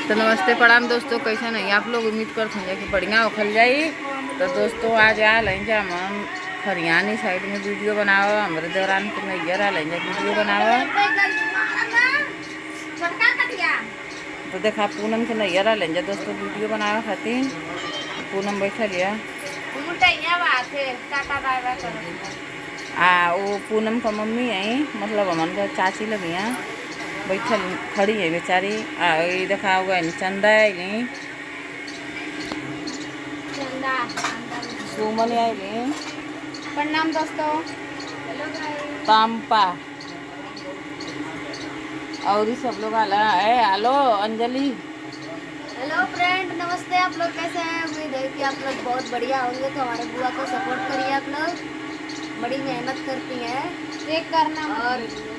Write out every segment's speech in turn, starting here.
तो नमस्ते प्रणाम दोस्तों, कैसे नहीं आप लोग। उम्मीद करते हैं कि बढ़िया उखल जाई। तो दोस्तों आज आ लेंगे हम खरियानी साइड में वीडियो बनावा। हमारे दौरान के नैयर आ लेंगे वीडियो बनावा। तो देखा पूनम के नैयर आ लेंगे दोस्तों वीडियो बनावा खातिर। पूनम बैठा लिया वो पूनम का मम्मी है, मतलब हमारे चाची लगी हैं बैठल खड़ी है बेचारी। ये देखा हुआ है चंदा है, सुमन आई। प्रणाम दोस्तों। तांपा और ये सब लोग आला है। हेलो अंजलि। हेलो फ्रेंड, नमस्ते। आप लोग कैसे हैं? उम्मीद है कि आप लोग बहुत बढ़िया होंगे। तो हमारे बुआ को सपोर्ट करिए। आप लोग बड़ी मेहनत करती हैं, एक करना और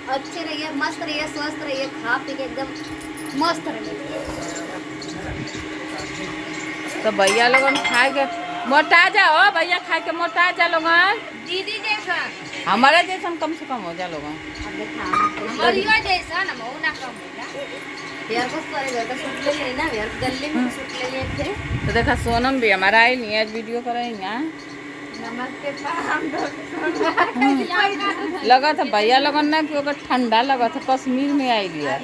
अच्छे रहिए, मस्त रहिए, स्वस्थ रहिए, खा पी के एकदम मस्त रहिए। तो भैया लोगन खा के मोटा जाओ, भैया खा के मोटा जा लोगन। दीदी जैसा हमारे जैसा कम से कम हो जा लोगन। जैसा ना हो ना कम यार, बस घर का सूट ले लेना यार, गले में सूट ले लिए थे। तो देखा सोनम भी हमारा आई नहीं है, वीडियो करेंगे। नमस्ते प्रणाम लगा था भैया लगन ना कि ठंडा लगा था, कश्मीर में आई लिया।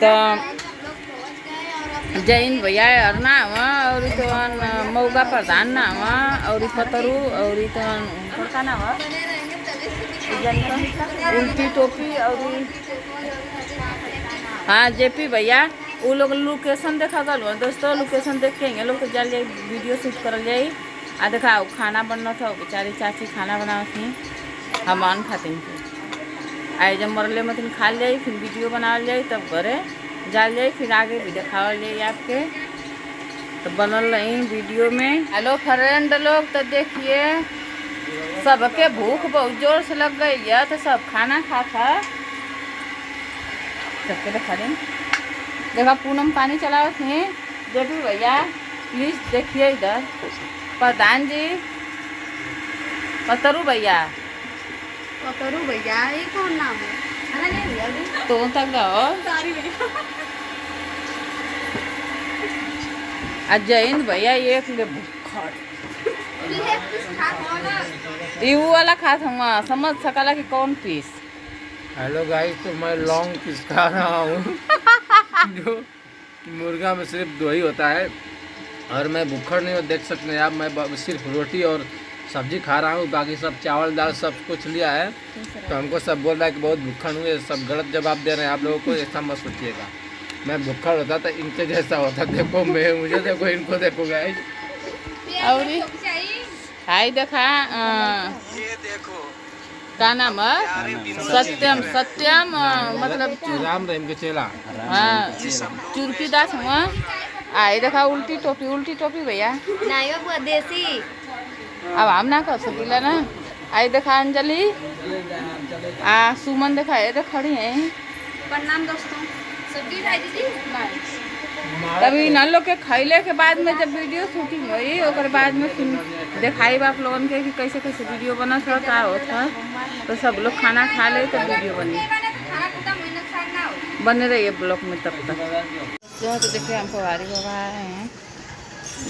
तो जैन भैया अरना हुआ और तो मऊगा प्रधान ना हुआ और पतरू और तो ना हुआ उल्टी टोपी और हाँ जेपी भैया। वो लोग लोकेशन देखा कर दोस्तों, लोकेशन देख के लोग तो जल जाए वीडियो शूट कर जाए। देखा खाना बनना था, बेचारी चाची खाना बना थी, हम आन खाते थे। आए जब मरले मत खा जाए, फिर वीडियो बना जाए, तब घरे जाल जाए, फिर आगे भी दिखावल जाए आपके। तो बनल रही वीडियो में। हेलो फ्रेंड लोग, तो देखिए सबके भूख बहुत जोर से लग गई है, तो सब खाना खा सबके दिखा दें। देखा पूनम पानी चलाओ थे। जेपी भैया प्लीज देखिए इधर। प्रधान जी, पतरू भैया, ये कौन नाम है? तो तक जयंत भैया एक ले भूखड़ यू वाला खात हुआ, समझ सकला कि कौन पीस। हेलो गाइस, तो मैं लॉन्ग पीस खा रहा हूँ जो मुर्गा में सिर्फ दो ही होता है और मैं भूखड़ नहीं हो, देख सकते हैं आप। मैं सिर्फ रोटी और सब्जी खा रहा हूँ, बाकी सब चावल दाल सब कुछ लिया है। तो हमको सब बोल रहा है कि बहुत भूखड़ हुए, सब गलत जवाब दे रहे हैं आप लोगों को। ऐसा मत सोचिएगा, मैं भूखड़ होता तो इनके जैसा होता। देखो मैं मुझे देखो, इनको देखो गाइस। और हाय देखा ये देखो का नाम है सत्यम। सत्यम मतलब राम रहीम के चेला। हाँ चुरकी दास हुआ। आए देखा उल्टी टोपी भैया नहीं वो देसी। अब हम ना कर सकीला ना। आई देखा अंजलि सुमन देखा ये देख खड़ी है। प्रणाम दोस्तों। सब्जी खाई दीदी तभी न लोग के खैले के बाद में जब वीडियो शूटिंग हुई, और बाद में फिर दिखाई आप लोगन के कि कैसे कैसे वीडियो बना था, क्या होता। तो सब लोग खाना खा ले तो वीडियो बने रही है ब्लॉग में तब तक। तो देखिए हम पवारी बाबा आए हैं,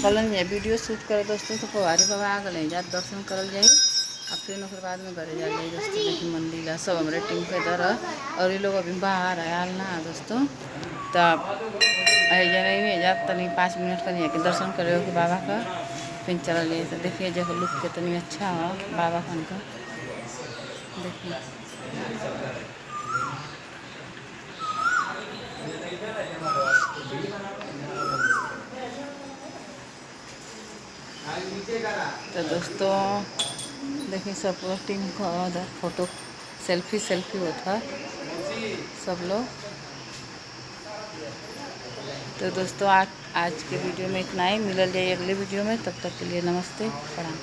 कलन ये वीडियो शूट करे दोस्तों। तो पवारी बाबा आ गए जा दर्शन करल जाए, और फिर उसके बाद में घरे जा जाए दोस्तों। देखिए मंदिर सब हमारे टीम के इधर है और ये लोग अभी बाहर आया ना दोस्तों। तो नहीं में जा तनी 5 मिनट का के दर्शन करे कि बाबा का, फिर चल जाए। तो देखिए जगह लुक के तनी अच्छा है बाबा खान का। देखिए तो दोस्तों देखिए सब टीम का उधर फोटो सेल्फी होता सब लोग। तो दोस्तों आज के वीडियो में इतना ही। मिलल जाए अगले वीडियो में, तब तक के लिए नमस्ते प्रणाम।